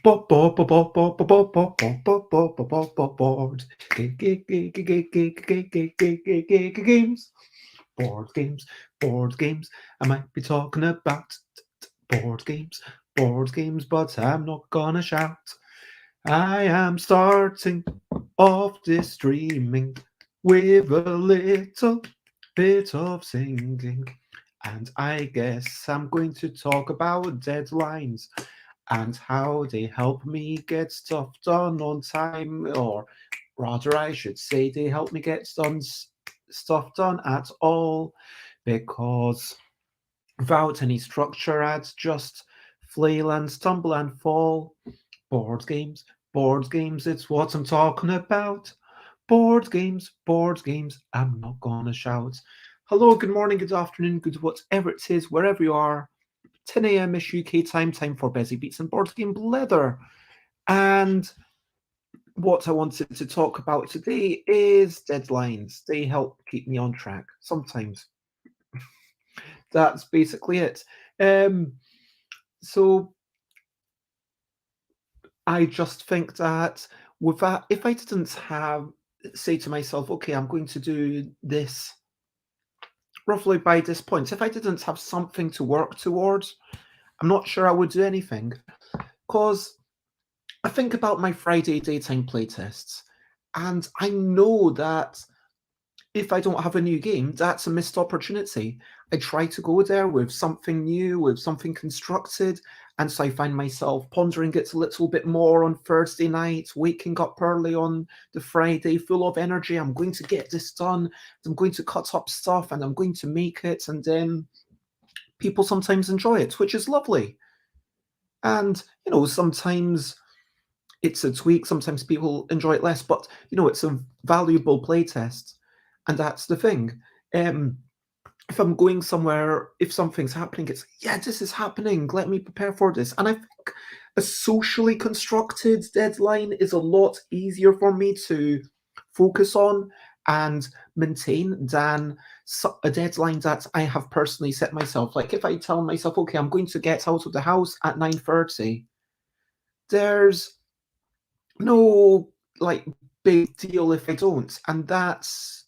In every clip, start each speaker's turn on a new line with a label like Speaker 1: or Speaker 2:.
Speaker 1: Board games, board games. I might be talking about board games, but I'm not gonna shout. I am starting off this streaming with a little bit of singing. And I guess I'm going to talk about deadlines and how they help me get stuff done on time, or rather, I should say, they help me get stuff done at all, because without any structure, I'd just flail and stumble and fall. Board games, board games, it's what I'm talking about. Board games, I'm not gonna shout. Hello, good morning, good afternoon, good whatever it is, wherever you are. 10 a.m. ish UK time for Busy Beats and Board Game Blether. And what I wanted to talk about today is deadlines. They help keep me on track sometimes. That's basically it. So I just think that with that, if I didn't say to myself, okay, I'm going to do this roughly by this point, if I didn't have something to work towards, I'm not sure I would do anything. Because I think about my Friday daytime playtests, and I know that if I don't have a new game, that's a missed opportunity. I try to go there with something new, with something constructed, and so I find myself pondering it a little bit more on Thursday night, waking up early on the Friday, full of energy. I'm going to get this done. I'm going to cut up stuff, and I'm going to make it, and then people sometimes enjoy it, which is lovely. And, sometimes it's a tweak, sometimes people enjoy it less, but, it's a valuable playtest. And that's the thing. If I'm going somewhere, if something's happening, it's, yeah, this is happening. Let me prepare for this. And I think a socially constructed deadline is a lot easier for me to focus on and maintain than a deadline that I have personally set myself. Like if I tell myself, okay, I'm going to get out of the house at 9:30, there's no like big deal if I don't. And that's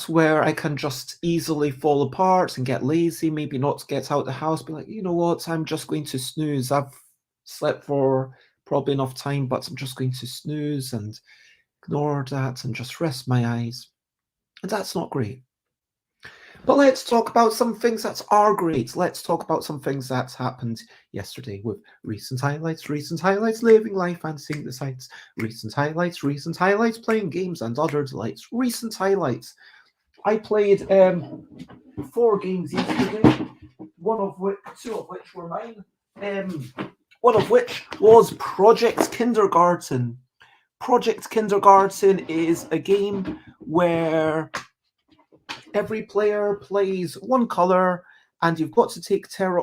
Speaker 1: where I can just easily fall apart and get lazy, maybe not get out the house, be like, you know what, I'm just going to snooze. I've slept for probably enough time, but I'm just going to snooze and ignore that and just rest my eyes. And that's not great. But let's talk about some things that are great. Let's talk about some things that happened yesterday with recent highlights, living life and seeing the sights, recent highlights, playing games and other delights, recent highlights. I played 4 games yesterday, two of which were mine. One of which was Project Kindergarten. Project Kindergarten is a game where every player plays one color, and you've got to take care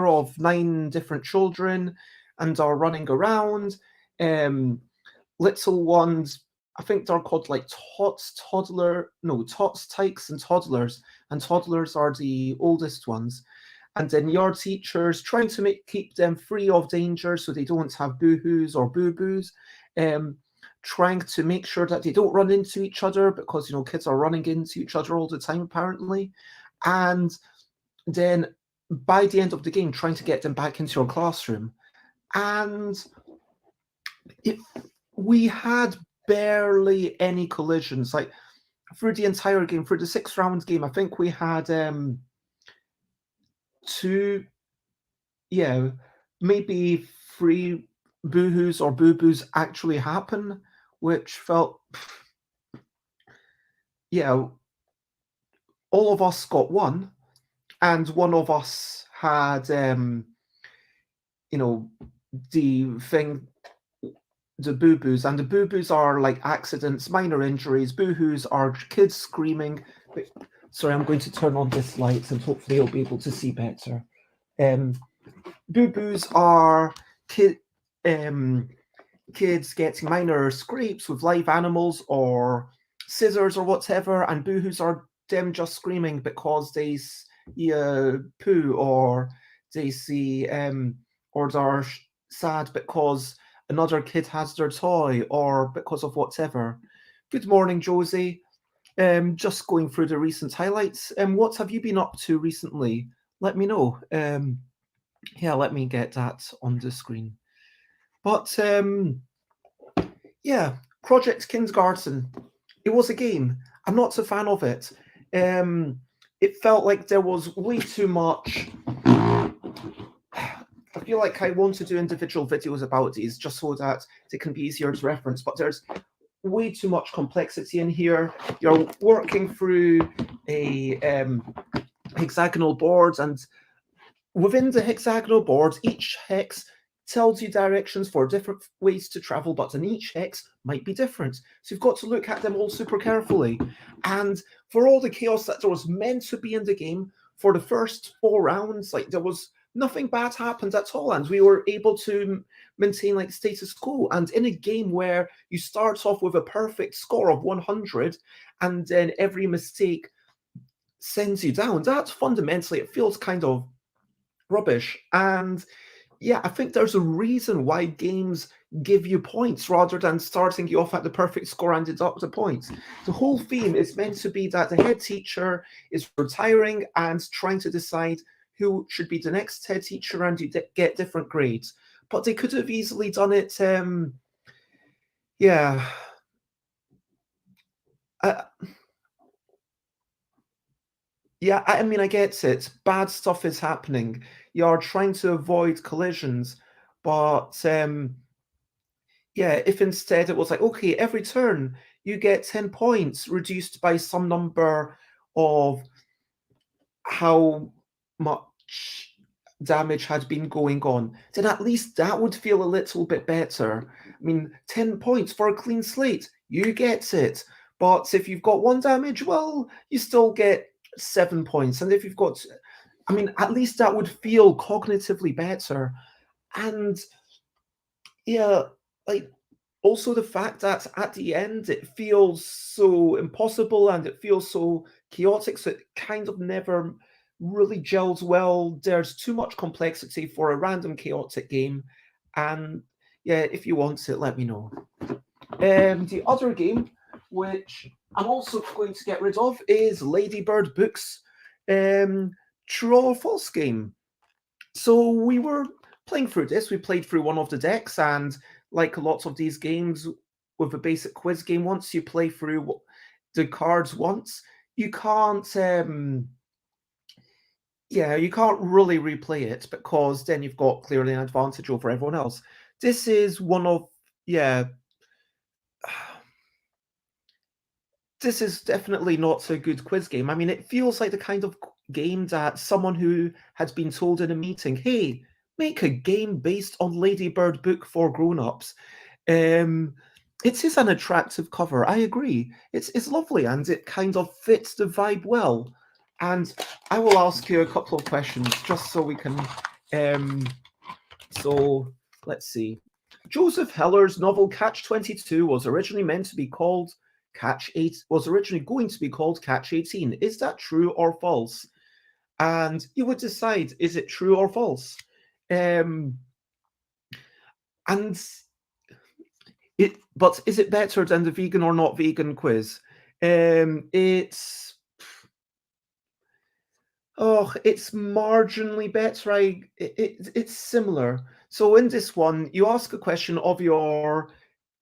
Speaker 1: of 9 different children, and are running around. Little ones, I think they're called like tots, tykes, and toddlers. And toddlers are the oldest ones. And then your teachers trying to keep them free of danger so they don't have boo-hoos or boo-boos. Trying to make sure that they don't run into each other, because kids are running into each other all the time apparently. And then by the end of the game, trying to get them back into your classroom. And we had barely any collisions. Like through the entire game, through the 6-round game, I think we had 2, maybe 3 boohoos or boo-boos actually happen, which felt, all of us got 1, and one of us had, the thing, the boo-boos, and the boo-boos are like accidents, minor injuries. Boo-hoos are kids screaming. Sorry, I'm going to turn on this light and hopefully you'll be able to see better. Boo-boos are kids getting minor scrapes with live animals or scissors or whatever, and boo-hoos are them just screaming because they see a poo, or they see or they're sad because another kid has their toy or because of whatever. Good morning, Josie. Just going through the recent highlights. What have you been up to recently? Let me know. Yeah, let me get that on the screen. But yeah, Project Kindergarten. It was a game. I'm not a fan of it. It felt like there was way too much. I feel like I want to do individual videos about these just so that they can be easier to reference, but there's way too much complexity in here. You're working through a hexagonal board, and within the hexagonal board, each hex tells you directions for different ways to travel, but in each hex might be different. So you've got to look at them all super carefully. And for all the chaos that there was meant to be in the game, for the first 4 rounds, like there was nothing bad happened at all, and we were able to maintain like status quo. And in a game where you start off with a perfect score of 100 and then every mistake sends you down, that fundamentally it feels kind of rubbish. And yeah, I think there's a reason why games give you points rather than starting you off at the perfect score and deduct the points. The whole theme is meant to be that the head teacher is retiring and trying to decide who should be the next head teacher, and you get different grades. But they could have easily done it. Yeah. Yeah, I mean, I get it. Bad stuff is happening. You're trying to avoid collisions, but yeah, if instead it was like, okay, every turn you get 10 points reduced by some number of how much damage had been going on, then at least that would feel a little bit better. I mean, 10 points for a clean slate, you get it. But if you've got 1 damage, well, you still get 7 points. And if you've got, I mean, at least that would feel cognitively better. And yeah, like also the fact that at the end it feels so impossible and it feels so chaotic, so it kind of never really gels well. There's too much complexity for a random chaotic game. And yeah, if you want it, let me know. The other game, which I'm also going to get rid of, is Ladybird Books True or False game. So we were playing through this. We played through one of the decks, and like lots of these games with a basic quiz game, once you play through the cards once, you can't yeah, you can't really replay it because then you've got clearly an advantage over everyone else. This is one of, yeah, this is definitely not a good quiz game. I mean, it feels like the kind of game that someone who had been told in a meeting, hey, make a game based on Ladybird book for grown-ups. It is an attractive cover, I agree. It's lovely and it kind of fits the vibe well. And I will ask you a couple of questions just so we can so let's see. Joseph Heller's novel Catch 22 was originally meant to be called was originally going to be called Catch 18. Is that true or false? And you would decide, is it true or false? And but is it better than the vegan or not vegan quiz? It's marginally better. It's similar. So in this one, you ask a question of your,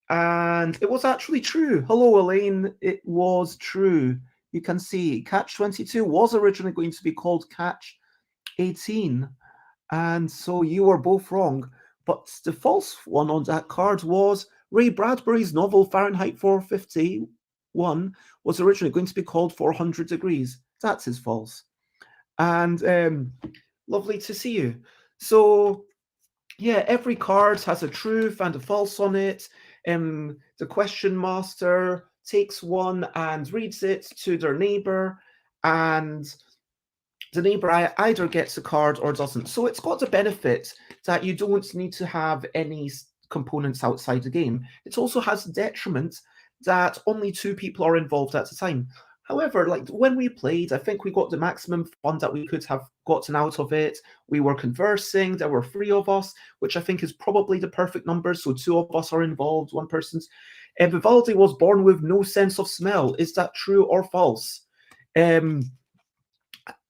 Speaker 1: and it was actually true. Hello, Elaine. It was true. You can see Catch 22 was originally going to be called Catch 18. And so you were both wrong. But the false one on that card was Ray Bradbury's novel Fahrenheit 451 was originally going to be called 400 Degrees. That's his false. And lovely to see you. So yeah, every card has a truth and a false on it. The question master takes one and reads it to their neighbor, and the neighbor either gets a card or doesn't. So it's got the benefit that you don't need to have any components outside the game. It also has the detriment that only 2 people are involved at a time. However, like when we played, I think we got the maximum fun that we could have gotten out of it. We were conversing, there were three of us, which I think is probably the perfect number. So two of us are involved, one person's. Vivaldi was born with no sense of smell. Is that true or false? Um,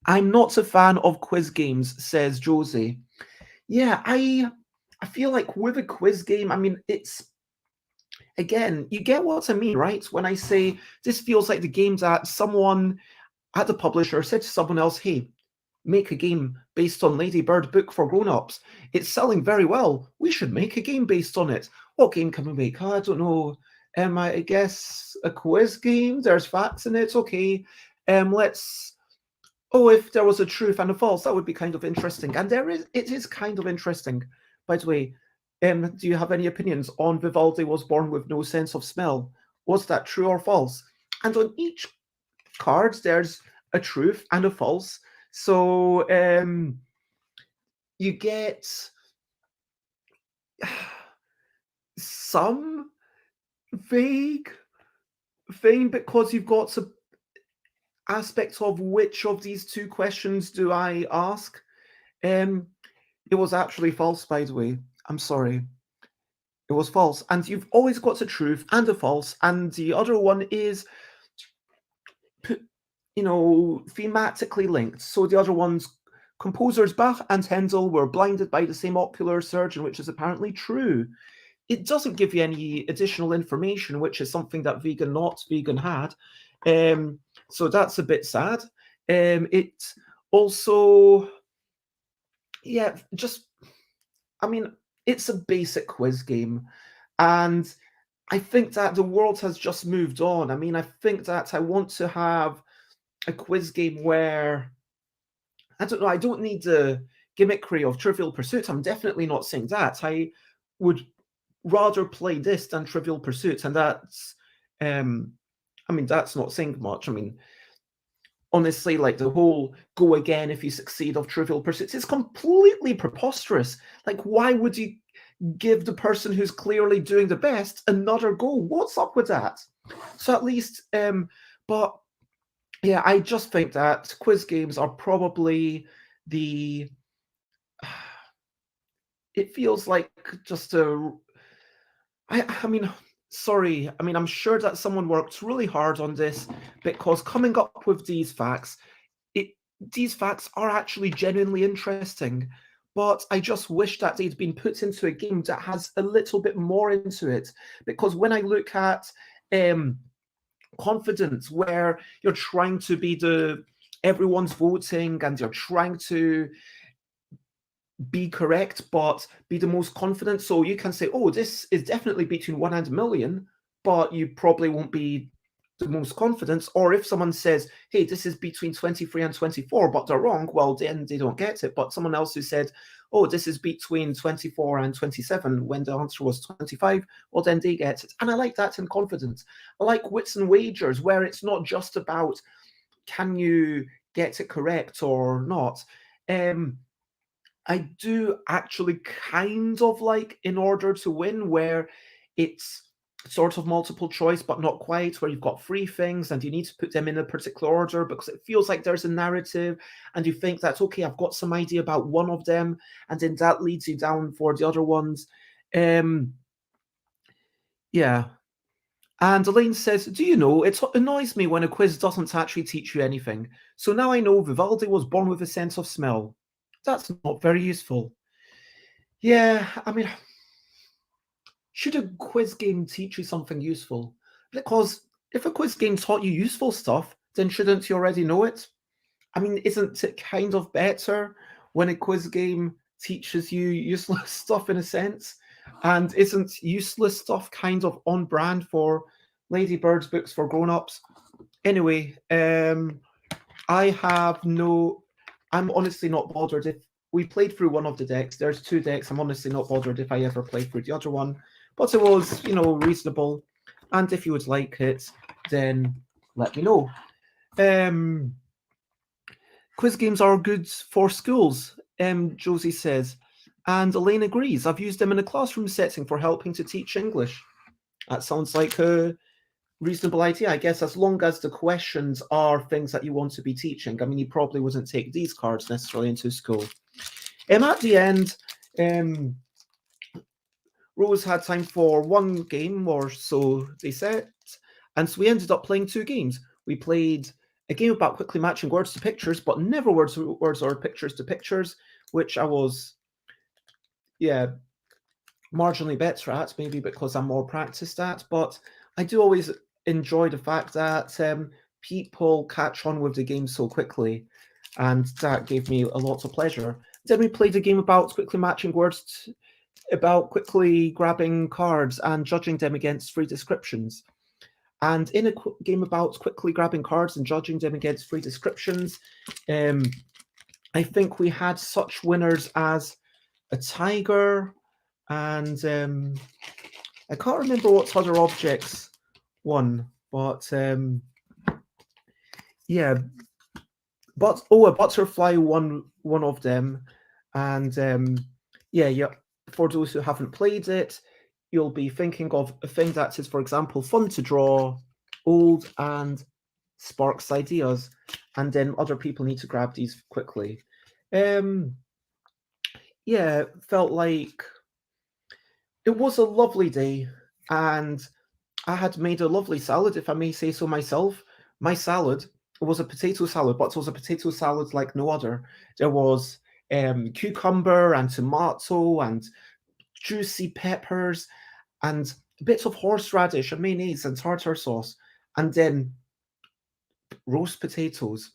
Speaker 1: I'm not a fan of quiz games, says Josie. Yeah, I feel like with a quiz game, I mean, it's again, you get what I mean, right? When I say this feels like the game that someone at the publisher said to someone else, hey, make a game based on Lady Bird book for grown-ups. It's selling very well. We should make a game based on it. What game can we make? Oh, I don't know. I guess a quiz game. There's facts in it. Okay. Let's. Oh, if there was a truth and a false, that would be kind of interesting. And there is. It is kind of interesting. By the way, do you have any opinions on Vivaldi was born with no sense of smell? Was that true or false? And on each card, there's a truth and a false. So you get some vague thing because you've got some aspects of which of these two questions do I ask. It was actually false, by the way. I'm sorry. It was false. And you've always got a truth and a false. And the other one is, thematically linked. So the other ones, composers Bach and Handel were blinded by the same ocular surgeon, which is apparently true. It doesn't give you any additional information, which is something that Vegan Not Vegan had. So that's a bit sad. It also, it's a basic quiz game. And I think that the world has just moved on. I mean, I think that I want to have a quiz game where, I don't know, I don't need the gimmickry of Trivial Pursuit. I'm definitely not saying that. I would rather play this than Trivial Pursuit. And that's, that's not saying much. I mean, honestly, like the whole go again if you succeed of Trivial Pursuit is completely preposterous. Like, why would you give the person who's clearly doing the best another go? What's up with that? So at least, but yeah, I just think that quiz games are probably the. It feels like just a. I mean, sorry. I mean, I'm sure that someone worked really hard on this because coming up with these facts, these facts are actually genuinely interesting. But I just wish that they'd been put into a game that has a little bit more into it. Because when I look at confidence, where you're trying to be everyone's voting and you're trying to be correct but be the most confident, so you can say, oh, this is definitely between 1 and a million, but you probably won't be the most confident. Or if someone says, hey, this is between 23 and 24, but they're wrong, well, then they don't get it. But someone else who said, oh, this is between 24 and 27 when the answer was 25, well, then they get it. And I like that in confidence. I like wits and wagers where it's not just about can you get it correct or not. I do actually kind of like In Order to Win, where it's sort of multiple choice, but not quite, where you've got three things and you need to put them in a particular order because it feels like there's a narrative and you think that, okay, I've got some idea about one of them, and then that leads you down for the other ones. Yeah. And Elaine says, do you know, it annoys me when a quiz doesn't actually teach you anything. So now I know Vivaldi was born with a sense of smell. That's not very useful. Yeah, I mean, should a quiz game teach you something useful? Because if a quiz game taught you useful stuff, then shouldn't you already know it? I mean, isn't it kind of better when a quiz game teaches you useless stuff in a sense? And isn't useless stuff kind of on brand for Lady Bird's books for grown-ups? Anyway, I'm honestly not bothered if we played through one of the decks. There's two decks. I'm honestly not bothered if I ever play through the other one. But it was, reasonable. And if you would like it, then let me know. Quiz games are good for schools, Josie says. And Elaine agrees. I've used them in a classroom setting for helping to teach English. That sounds like a reasonable idea, I guess, as long as the questions are things that you want to be teaching. I mean, you probably wouldn't take these cards necessarily into school. At the end, Rose had time for one game, or so they said, and so we ended up playing two games. We played a game about quickly matching words to pictures, but never words or pictures to pictures, which I was, yeah, marginally better at, maybe because I'm more practiced at. But I do always enjoy the fact that people catch on with the game so quickly, and that gave me a lot of pleasure. Then we played a game about quickly matching words about quickly grabbing cards and judging them against free descriptions. And in a game about quickly grabbing cards and judging them against free descriptions, I think we had such winners as a tiger, and I can't remember what other objects won, but yeah, but a butterfly won one of them, and yeah. For those who haven't played it, you'll be thinking of a thing that is, for example, fun to draw, old, and sparks ideas, and then other people need to grab these quickly. Yeah, felt like it was a lovely day, and I had made a lovely salad, if I may say so myself. My salad was a potato salad, but it was a potato salad like no other. There was cucumber and tomato and juicy peppers and bits of horseradish and mayonnaise and tartar sauce, and then roast potatoes.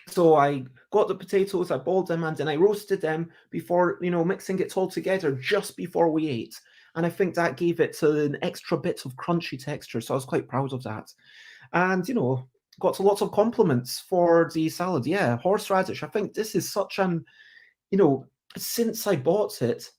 Speaker 1: So I got the potatoes, I boiled them, and then I roasted them before, mixing it all together just before we ate. And I think that gave it an extra bit of crunchy texture. So I was quite proud of that. And, got lots of compliments for the salad. Yeah, horseradish. I think this is such an, since I bought it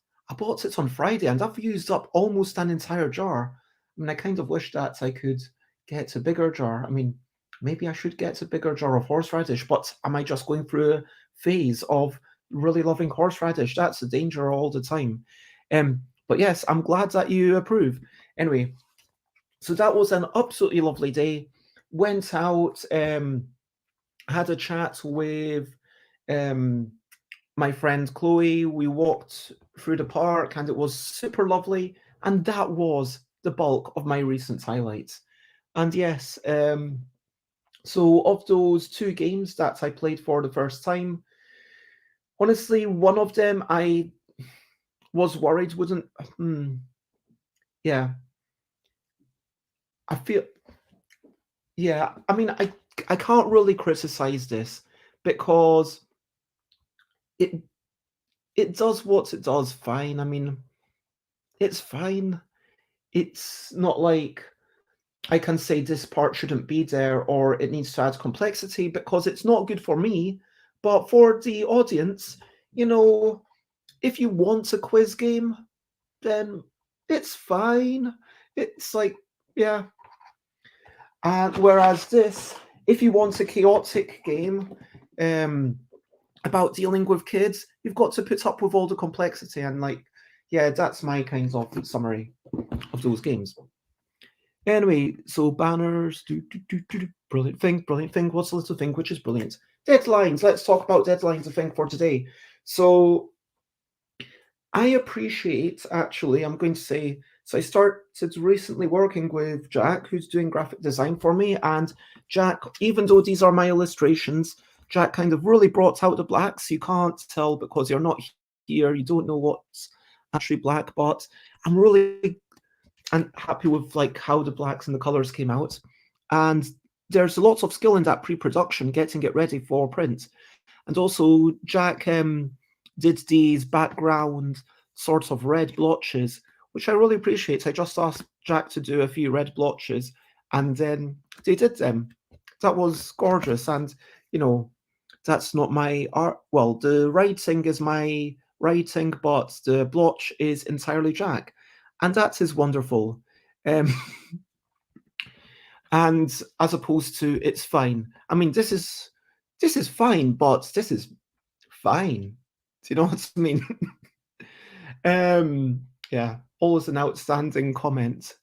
Speaker 1: on Friday and I've used up almost an entire jar. I mean, I kind of wish that I could get a bigger jar. I mean, maybe I should get a bigger jar of horseradish, but am I just going through a phase of really loving horseradish? That's a danger all the time. But yes, I'm glad that you approve. Anyway, so that was an absolutely lovely day. Went out, had a chat with my friend Chloe. We walked through the park and it was super lovely. And that was the bulk of my recent highlights. And yes, so of those two games that I played for the first time, honestly, one of them I was worried wouldn't. Yeah, I feel. Yeah, I mean, I can't really criticize this because it it does what it does fine. I mean, it's fine. It's not like I can say this part shouldn't be there or it needs to add complexity because it's not good for me. But for the audience, if you want a quiz game, then it's fine. It's like, yeah. And whereas this, if you want a chaotic game about dealing with kids, you've got to put up with all the complexity. And yeah, that's my kind of summary of those games. Anyway, so banners, brilliant thing. What's the little thing which is brilliant? Deadlines. Let's talk about deadlines, I think, for today. So I appreciate, actually, I'm going to say, so I started recently working with Jack, who's doing graphic design for me. And Jack, even though these are my illustrations, Jack kind of really brought out the blacks. You can't tell because you're not here. You don't know what's actually black, but I'm really happy with how the blacks and the colors came out. And there's lots of skill in that pre-production, getting it ready for print. And also Jack did these background sorts of red blotches, which I really appreciate. I just asked Jack to do a few red blotches, and then they did them. That was gorgeous, and that's not my art. Well, the writing is my writing, but the blotch is entirely Jack, and that is wonderful. And as opposed to it's fine. I mean, this is fine, but this is fine. Do you know what I mean? Yeah, always an outstanding comment.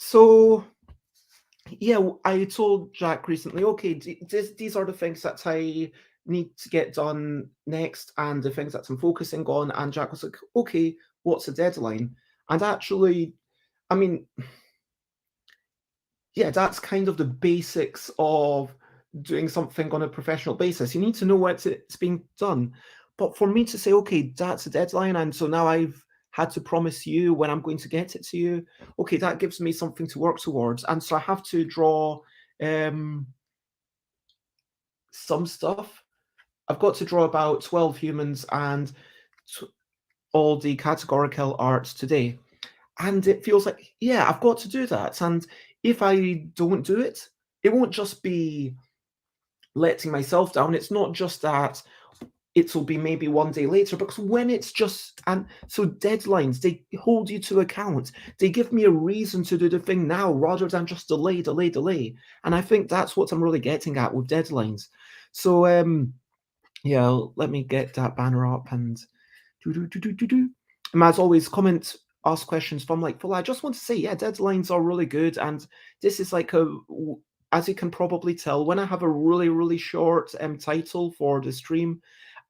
Speaker 1: So yeah, I told Jack recently, okay, these are the things that I need to get done next and the things that I'm focusing on. And Jack was like, okay, what's the deadline? And actually, I mean, yeah, that's kind of the basics of doing something on a professional basis. You need to know when it's being done. But for me to say, okay, that's a deadline, and so now I've had to promise you when I'm going to get it to you, okay, that gives me something to work towards. And so I have to draw um, some stuff. I've got to draw about 12 humans and all the categorical art today. And it feels like, yeah, I've got to do that. And if I don't do it, it won't just be letting myself down. It's not just that it'll be maybe one day later, because when it's just, and so deadlines, they hold you to account. They give me a reason to do the thing now rather than just delay, delay, delay. And I think that's what I'm really getting at with deadlines. So yeah, let me get that banner up and do do do do do do. And as always, comment, ask questions from like, well, I just want to say, yeah, deadlines are really good, and this is like as you can probably tell, when I have a really really short title for the stream,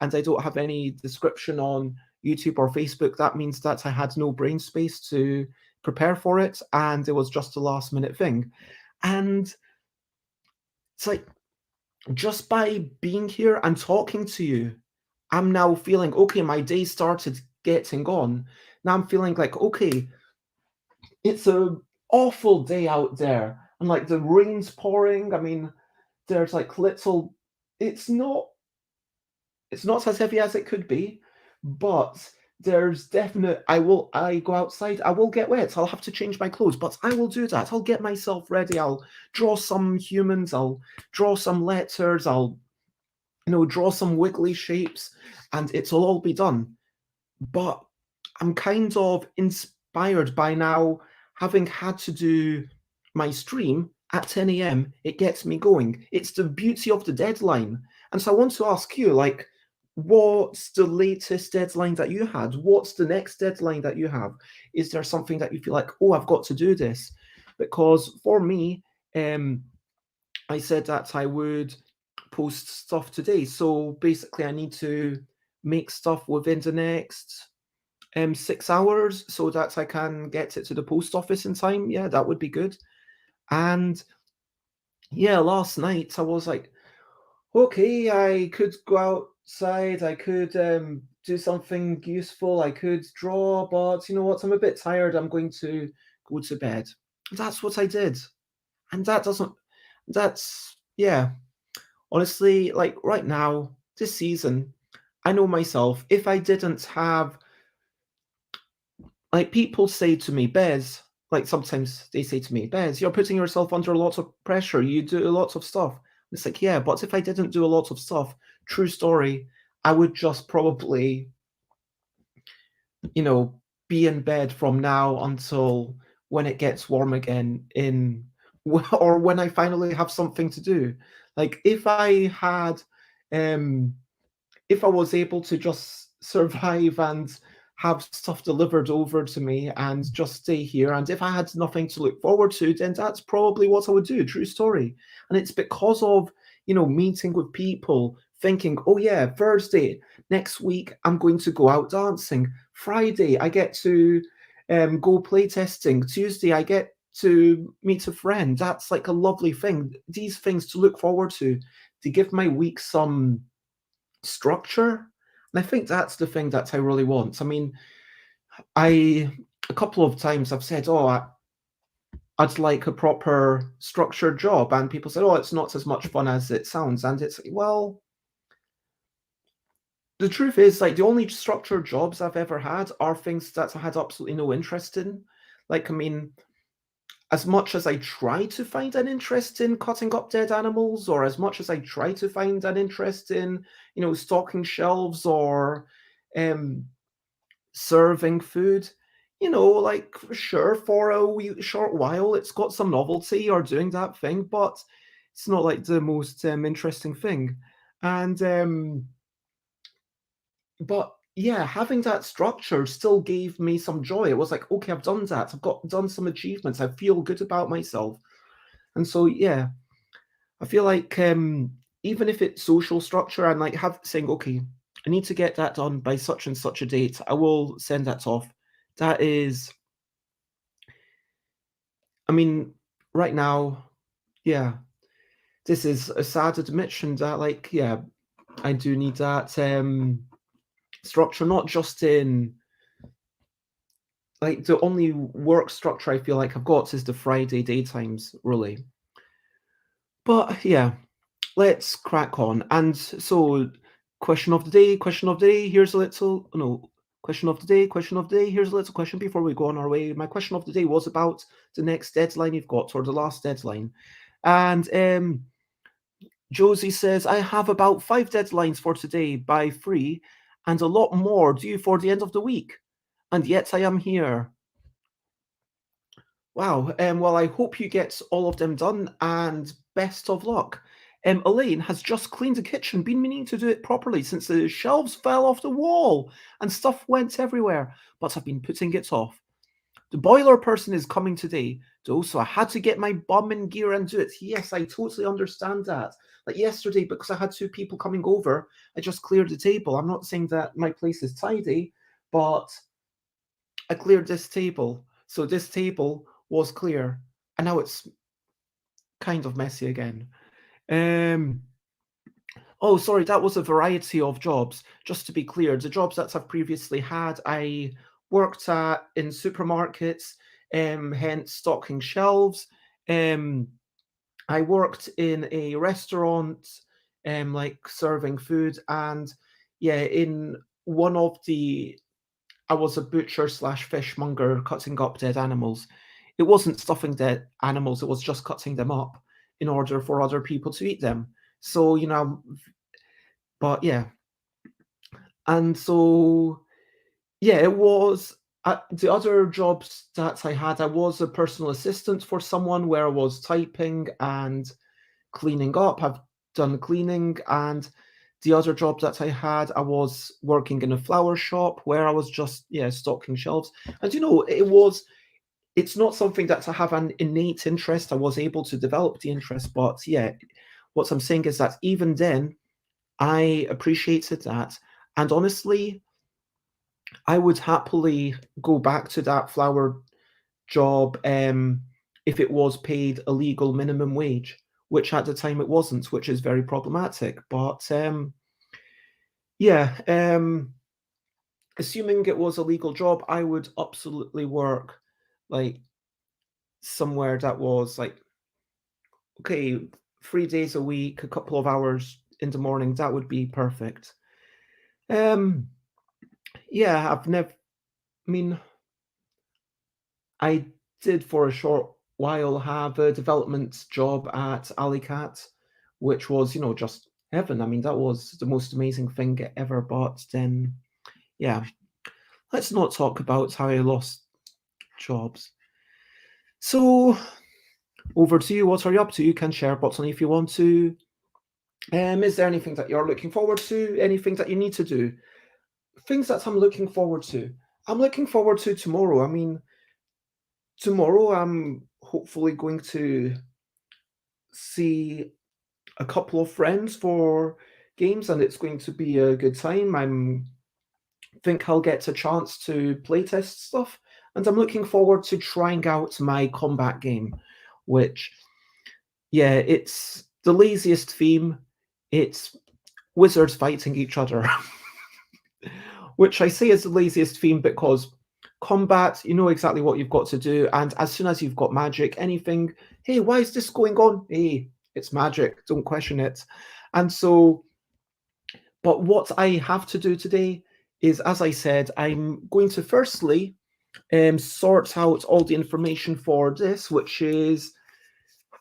Speaker 1: and I don't have any description on YouTube or Facebook, that means that I had no brain space to prepare for it, and it was just a last minute thing, and it's like just by being here and talking to you, I'm now feeling okay, my day started getting on. Now I'm feeling like, okay, it's a awful day out there. And like the rain's pouring. I mean, there's like little it's not as heavy as it could be, but there's definite I go outside, I will get wet. I'll have to change my clothes, but I will do that. I'll get myself ready. I'll draw some humans, I'll draw some letters, I'll draw some wiggly shapes, and it'll all be done. But I'm kind of inspired by now having had to do my stream at 10 a.m. It gets me going. It's the beauty of the deadline. And so I want to ask you, like, what's the latest deadline that you had? What's the next deadline that you have? Is there something that you feel like, oh, I've got to do this? Because for me, I said that I would post stuff today. So basically, I need to make stuff within the next 6 hours so that I can get it to the post office in time. Yeah, that would be good. And yeah, last night I was like, okay, I could go outside, I could do something useful, I could draw, but you know what? I'm a bit tired. I'm going to go to bed. That's what I did. And yeah. Honestly, like right now, this season, I know myself, if I didn't have, like, people say to me, Bez, like sometimes they say to me, Bez, you're putting yourself under a lot of pressure. You do lots of stuff. It's like, yeah, but if I didn't do a lot of stuff, true story, I would just probably, be in bed from now until when it gets warm again or when I finally have something to do. Like um if I was able to just survive and have stuff delivered over to me and just stay here, and if I had nothing to look forward to, then that's probably what I would do. True story. And it's because of, meeting with people, thinking, oh yeah, Thursday, next week, I'm going to go out dancing. Friday, I get to go play testing. Tuesday, I get to meet a friend. That's like a lovely thing. These things to look forward to give my week some structure. And I think that's the thing that I really want. I mean, a couple of times I've said, oh, I'd like a proper structured job. And people said, oh, it's not as much fun as it sounds. And it's, well, the truth is, like, the only structured jobs I've ever had are things that I had absolutely no interest in. Like, I mean, as much as I try to find an interest in cutting up dead animals, or as much as I try to find an interest in, stocking shelves or um, serving food, like sure, for a short while, it's got some novelty or doing that thing, but it's not like the most interesting thing. And but yeah, having that structure still gave me some joy. It was like, okay, I've done that. I've got done some achievements. I feel good about myself. And so yeah, I feel like even if it's social structure and like have saying, okay, I need to get that done by such and such a date, I will send that off. That is, I mean, right now, yeah, this is a sad admission that like, yeah, I do need that structure, not just in like the only work structure I feel like I've got is the Friday daytimes, really. But yeah, let's crack on. And so, question of the day, question of the day. Here's a little, no, question of the day, question of the day. Here's a little question before we go on our way. My question of the day was about the next deadline you've got, or the last deadline. And Josie says, I have about 5 deadlines for today by 3, and a lot more due for the end of the week. And yet I am here. Wow. Well, I hope you get all of them done and best of luck. Elaine has just cleaned the kitchen, been meaning to do it properly since the shelves fell off the wall and stuff went everywhere, but I've been putting it off. The boiler person is coming today, though, so I had to get my bum in gear and do it. Yes, I totally understand that. Like yesterday, because I had 2 people coming over, I just cleared the table. I'm not saying that my place is tidy, but I cleared this table. So this table was clear, and now it's kind of messy again. Um, oh, sorry, that was a variety of jobs. Just to be clear, the jobs that I've previously had, I worked at in supermarkets, hence stocking shelves. Um, I worked in a restaurant, like serving food, and yeah, in one of the I was a butcher slash fishmonger cutting up dead animals. It wasn't stuffing dead animals, it was just cutting them up in order for other people to eat them. So, but yeah. And so, yeah, it was the other jobs that I had. I was a personal assistant for someone where I was typing and cleaning up. I've done cleaning, and the other job that I had, I was working in a flower shop where I was just stocking shelves. And it's not something that I have an innate interest. I was able to develop the interest, but yeah, what I'm saying is that even then, I appreciated that. And honestly, I would happily go back to that flower job if it was paid a legal minimum wage, which at the time it wasn't, which is very problematic. But yeah, assuming it was a legal job, I would absolutely work like somewhere that was like, okay, 3 days a week, a couple of hours in the morning, that would be perfect. Um, yeah, I mean, I did for a short while have a development job at Alicat, which was, just heaven. I mean, that was the most amazing thing ever. But then, yeah, let's not talk about how I lost jobs. So, over to you. What are you up to? You can share button if you want to. Is there anything that you're looking forward to? Anything that you need to do? Things that I'm looking forward to. I'm looking forward to tomorrow. I mean, tomorrow I'm hopefully going to see a couple of friends for games, and it's going to be a good time. Think I'll get a chance to playtest stuff, and I'm looking forward to trying out my combat game, which, yeah, it's the laziest theme. It's wizards fighting each other, which I say is the laziest theme because combat, you know exactly what you've got to do, and as soon as you've got magic, anything, hey, why is this going on? Hey, it's magic, don't question it. And so, but what I have to do today is, as I said, I'm going to firstly sort out all the information for this, which is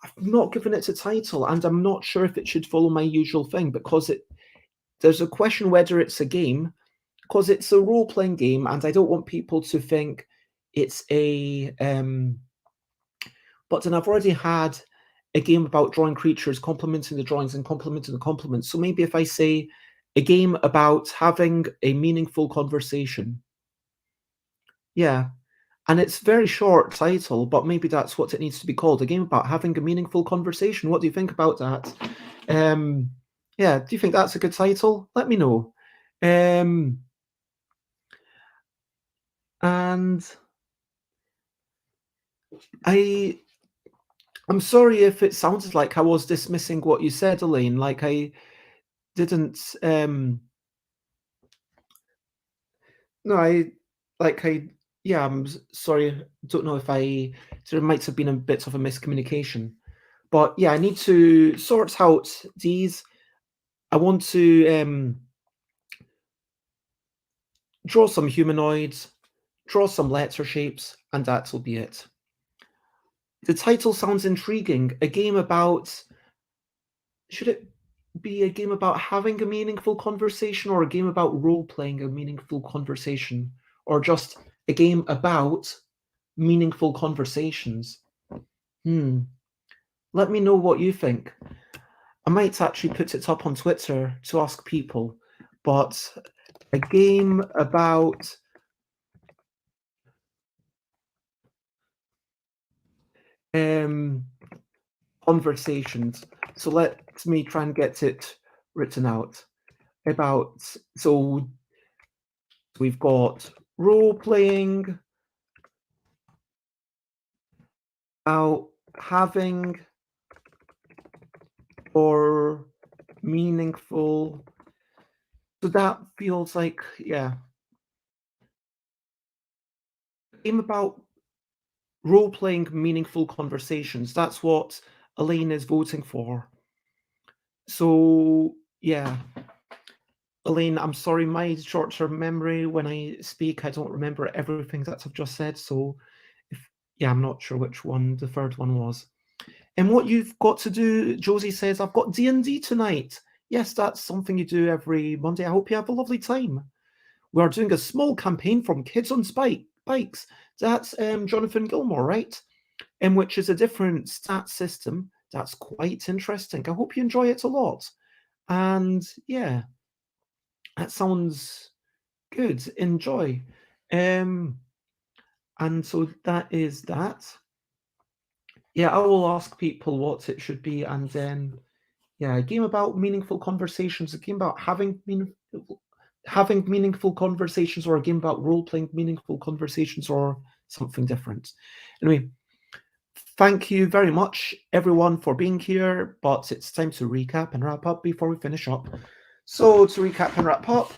Speaker 1: I've not given it a title, and I'm not sure if it should follow my usual thing because there's a question whether it's a game, because it's a role-playing game, and I don't want people to think it's a but then I've already had a game about drawing creatures, complementing the drawings and complementing the complements. So maybe if I say A game about having a meaningful conversation. Yeah, and it's very short title, but maybe that's what it needs to be called. A game about having a meaningful conversation. What do you think about that? Um, yeah, do you think that's a good title? Let me know. Um, and I I'm sorry if it sounded like I was dismissing what you said, Elaine. Like I didn't no, I yeah, sorry. Don't know if there might have been a bit of a miscommunication. But yeah, I need to sort out these. I want to draw some humanoids, draw some letter shapes, and that'll be it. The title sounds intriguing. A game about, should it be a game about having a meaningful conversation or a game about role playing a meaningful conversation or just a game about meaningful conversations? Hmm. Let me know what you think. I might actually put it up on Twitter to ask people, but a game about um, conversations. So let me try and get it written out. About so we've got role playing, about having or meaningful. So that feels like yeah, game about role playing meaningful conversations. That's what Elaine is voting for. So yeah, Elaine, I'm sorry, my short-term memory when I speak, I don't remember everything that I've just said. So if yeah, I'm not sure which one the third one was. And what you've got to do, Josie says, I've got D&D tonight. Yes, that's something you do every Monday. I hope you have a lovely time. We are doing a small campaign from Kids on Bikes. That's Jonathan Gilmore, right? In which is a different stat system. That's quite interesting. I hope you enjoy it a lot. And yeah, that sounds good. Enjoy. Um, and so that is that. Yeah, I will ask people what it should be, and then yeah, a game about meaningful conversations, a game about having meaningful conversations, or a game about role playing meaningful conversations, or something different. Anyway, thank you very much, everyone, for being here. But it's time to recap and wrap up before we finish up. So to recap and wrap up,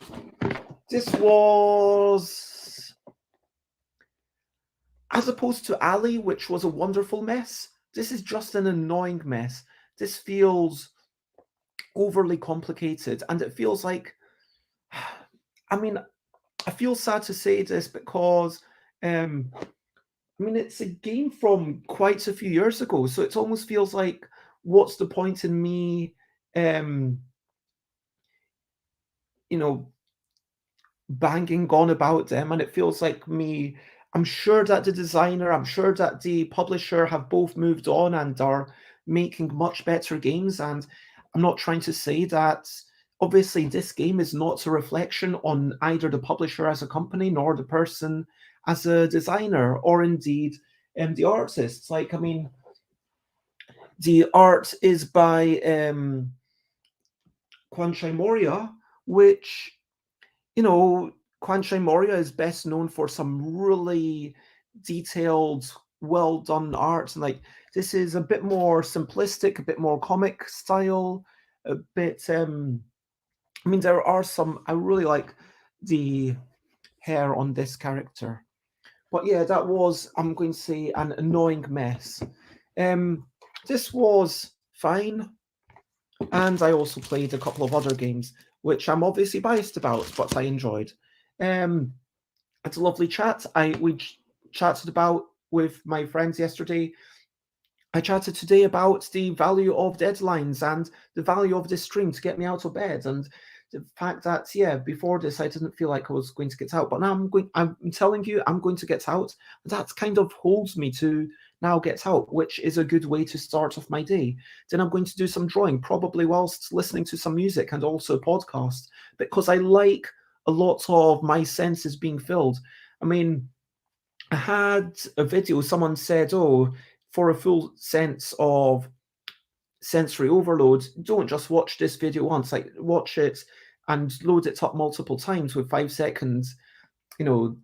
Speaker 1: this was, as opposed to Ali, which was a wonderful mess, this is just an annoying mess. This feels overly complicated, and it feels like, I mean, I feel sad to say this because, it's a game from quite a few years ago, so it almost feels like, what's the point in me, um, you know, banging on about them? And it feels like me. I'm sure that the designer, I'm sure that the publisher have both moved on and are making much better games. And I'm not trying to say that. Obviously, this game is not a reflection on either the publisher as a company nor the person as a designer, or indeed the artists. Like, the art is by Kwanchai Moria, which, Kwanchai Moria is best known for some really detailed, well done art. And like, this is a bit more simplistic, a bit more comic style, a bit there are some, I really like the hair on this character. But yeah, that was, I'm going to say, an annoying mess. Um this was fine. And I also played a couple of other games, which I'm obviously biased about, but I enjoyed. Um, it's a lovely chat. We chatted about with my friends yesterday. I chatted today about the value of deadlines and the value of this stream to get me out of bed, and the fact that yeah, before this I didn't feel like I was going to get out, but now I'm telling you, I'm going to get out. That kind of holds me to now get out, which is a good way to start off my day. Then I'm going to do some drawing, probably whilst listening to some music and also podcast, because I like a lot of my senses being filled. I mean, I had a video, someone said, oh, for a full sense of sensory overload, don't just watch this video once, like watch it and load it up multiple times with 5 seconds,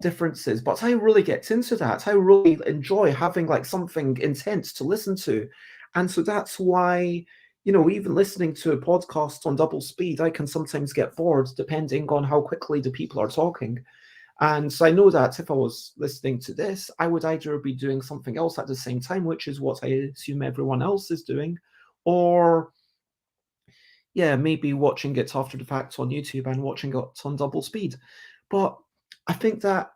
Speaker 1: differences. But I really get into that. I really enjoy having like something intense to listen to. And so that's why, even listening to a podcast on double speed, I can sometimes get bored depending on how quickly the people are talking. And so I know that if I was listening to this, I would either be doing something else at the same time, which is what I assume everyone else is doing, or yeah, maybe watching it after the fact on YouTube and watching it on double speed. But I think that,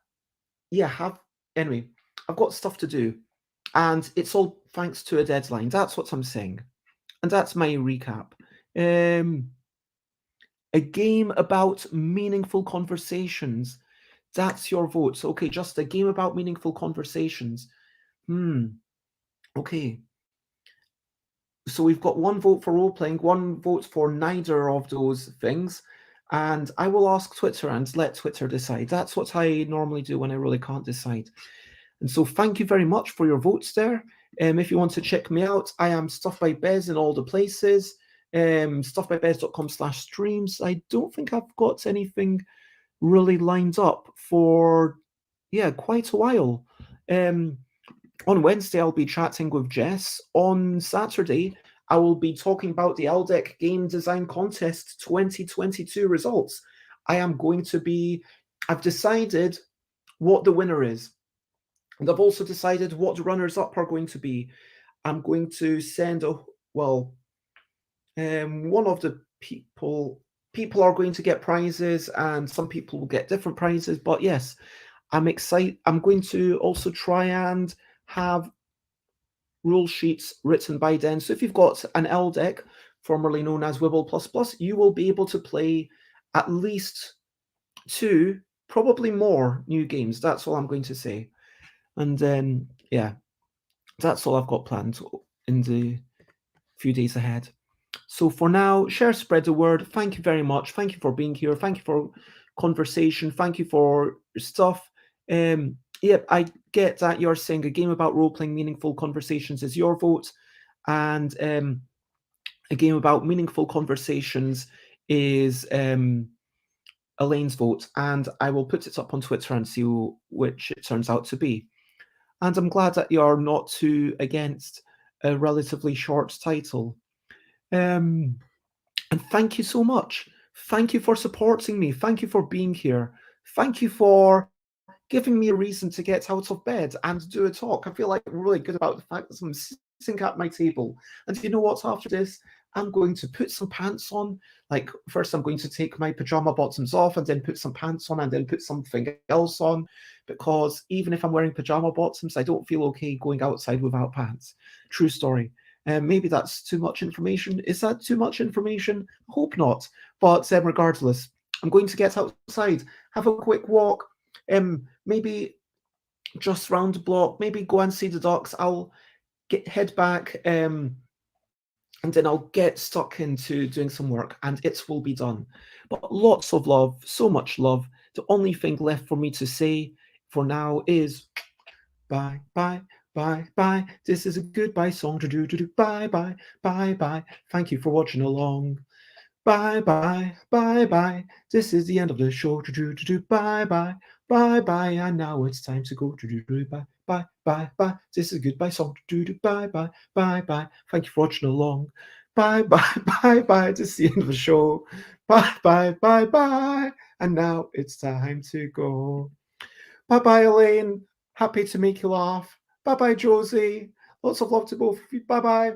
Speaker 1: anyway, I've got stuff to do, and it's all thanks to a deadline. That's what I'm saying. And that's my recap. A game about meaningful conversations. That's your vote. So, okay, just a game about meaningful conversations. Okay. So we've got one vote for role-playing, one vote for neither of those things. And I will ask Twitter and let Twitter decide. That's what I normally do when I really can't decide. And so thank you very much for your votes there. If you want to check me out, I am Stuff by Bez in all the places. Stuffbybez.com/streams. I don't think I've got anything really lined up for, quite a while. On Wednesday, I'll be chatting with Jess. On Saturday, I will be talking about the LDEC Game Design Contest 2022 results. I've decided what the winner is. And I've also decided what the runners-up are going to be. I'm going to send one of the people are going to get prizes, and some people will get different prizes. But yes, I'm excited. I'm going to also try and have rule sheets written by then. So if you've got an LDEC, formerly known as Wibble++, you will be able to play at least 2, probably more new games. That's all I'm going to say. And then, that's all I've got planned in the few days ahead. So for now, share, spread the word. Thank you very much. Thank you for being here. Thank you for conversation. Thank you for your stuff. I get that you're saying a game about role-playing meaningful conversations is your vote, and a game about meaningful conversations is Elaine's vote, and I will put it up on Twitter and see which it turns out to be. And I'm glad that you're not too against a relatively short title. And thank you so much. Thank you for supporting me. Thank you for being here. Thank you for giving me a reason to get out of bed and do a talk. I feel like really good about the fact that I'm sitting at my table. And you know what? After this, I'm going to put some pants on. Like, first I'm going to take my pajama bottoms off and then put some pants on and then put something else on. Because even if I'm wearing pajama bottoms, I don't feel okay going outside without pants. True story. Maybe that's too much information. Is that too much information? I hope not. But regardless, I'm going to get outside, have a quick walk, maybe just round the block, maybe go and see the ducks. I'll head back, and then I'll get stuck into doing some work, and it will be done. But lots of love, so much love. The only thing left for me to say for now is bye, bye, bye, bye. This is a goodbye song. Bye, bye, bye, bye. Thank you for watching along. Bye, bye, bye, bye. This is the end of the show. Bye, bye, bye, bye. And now it's time to go. Bye, bye, bye, bye. This is a goodbye song. Bye, bye, bye, bye. Thank you for watching along. Bye, bye, bye, bye. This is the end of the show. Bye, bye, bye, bye. And now it's time to go. Bye, bye, Elaine. Happy to make you laugh. Bye, bye, Josie. Lots of love to both of you. Bye, bye.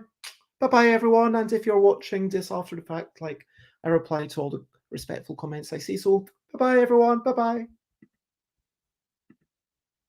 Speaker 1: Bye-bye, everyone. And if you're watching this after the fact, I reply to all the respectful comments I see. So bye-bye, everyone. Bye-bye.